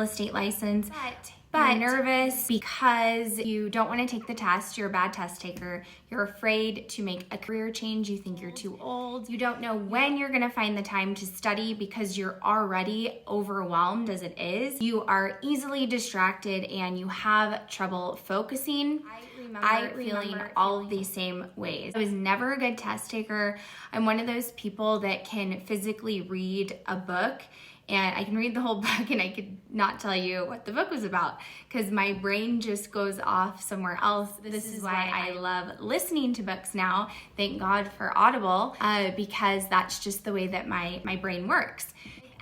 estate license, but you're nervous because you don't want to take the test. You're a bad test taker. You're afraid to make a career change. You think you're too old. You don't know when you're going to find the time to study because you're already overwhelmed as it is. You are easily distracted and you have trouble focusing. I remember feeling all of these same ways. I was never a good test taker. I'm one of those people that can physically read a book, and I can read the whole book and I could not tell you what the book was about because my brain just goes off somewhere else. This is why I love listening to books now. Thank God for Audible, because that's just the way that my brain works.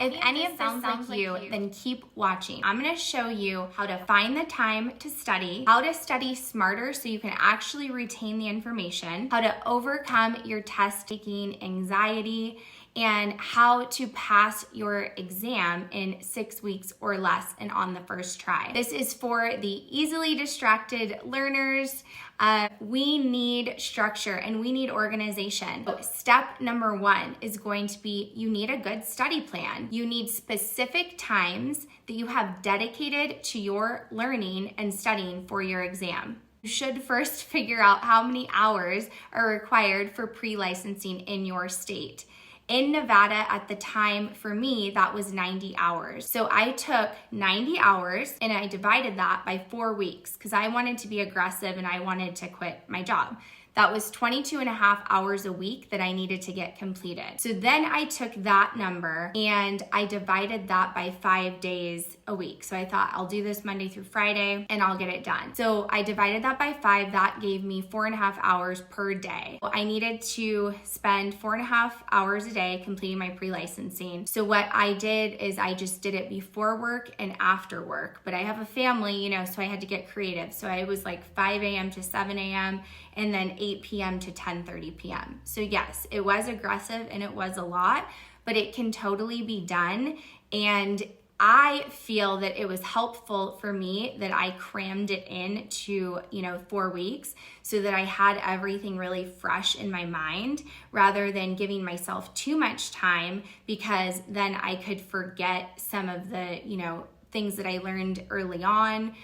If any of this sounds like you, then keep watching. I'm gonna show you how to find the time to study, how to study smarter so you can actually retain the information, how to overcome your test-taking anxiety, and how to pass your exam in 6 weeks or less and on the first try. This is for the easily distracted learners. We need structure and we need organization. So step number 1 is going to be you need a good study plan. You need specific times that you have dedicated to your learning and studying for your exam. You should first figure out how many hours are required for pre-licensing in your state. In Nevada at the time, for me, that was 90 hours. So I took 90 hours and I divided that by 4 weeks because I wanted to be aggressive and I wanted to quit my job. That was 22 and a half hours a week that I needed to get completed. So then I took that number and I divided that by 5 days a week. So I thought I'll do this Monday through Friday and I'll get it done. So I divided that by 5. That gave me 4.5 hours per day. I needed to spend 4.5 hours a day completing my pre-licensing. So what I did is I just did it before work and after work. But I have a family, so I had to get creative. So I was like 5 a.m. to 7 a.m. and then 8 p.m. to 10:30 p.m. So yes, it was aggressive and it was a lot, but it can totally be done. And I feel that it was helpful for me that I crammed it in to, 4 weeks so that I had everything really fresh in my mind rather than giving myself too much time because then I could forget some of the, things that I learned early on.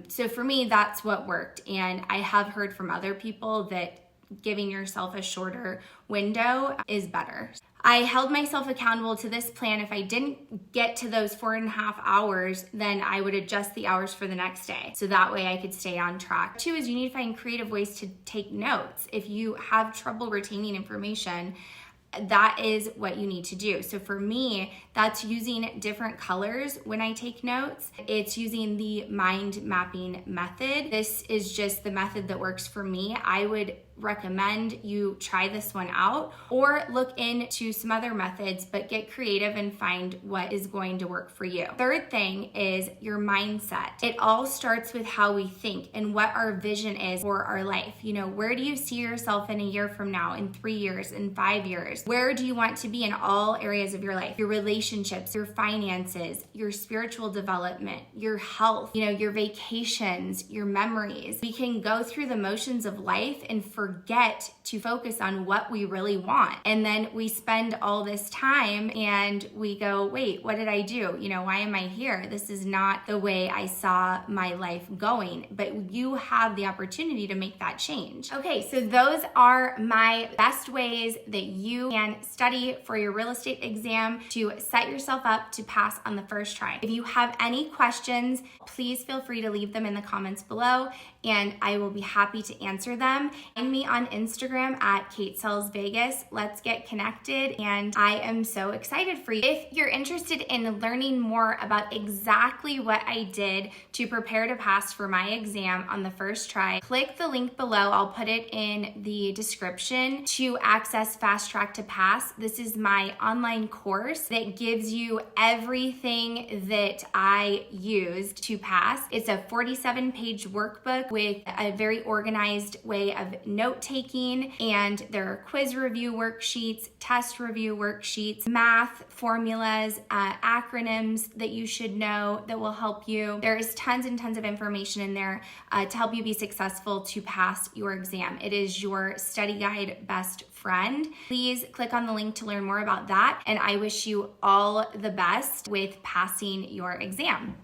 So for me, that's what worked. And I have heard from other people that giving yourself a shorter window is better. I held myself accountable to this plan. If I didn't get to those 4.5 hours, then I would adjust the hours for the next day. So that way I could stay on track. 2 is you need to find creative ways to take notes. If you have trouble retaining information, that is what you need to do. So for me, that's using different colors when I take notes. It's using the mind mapping method. This is just the method that works for me. I would recommend you try this one out or look into some other methods, but get creative and find what is going to work for you. Third thing is your mindset. It all starts with how we think and what our vision is for our life. Where do you see yourself in a year from now, in 3 years, in 5 years? Where do you want to be in all areas of your life? Your relationships, your finances, your spiritual development, your health, your vacations, your memories. We can go through the motions of life and forget to focus on what we really want. And then we spend all this time and we go, wait, what did I do? Why am I here? This is not the way I saw my life going. But you have the opportunity to make that change. Okay, so those are my best ways that you can study for your real estate exam to set yourself up to pass on the first try. If you have any questions, please feel free to leave them in the comments below and I will be happy to answer them. Find me on Instagram at Kate Sells Vegas. Let's get connected and I am so excited for you. If you're interested in learning more about exactly what I did to prepare to pass for my exam on the first try, click the link below. I'll put it in the description to access Fast Track to Pass. This is my online course that gives you everything that I used to pass. It's a 47-page workbook with a very organized way of notes note-taking, and there are quiz review worksheets, test review worksheets, math formulas, acronyms that you should know that will help you. There is tons and tons of information in there to help you be successful to pass your exam. It is your study guide best friend. Please click on the link to learn more about that, and I wish you all the best with passing your exam.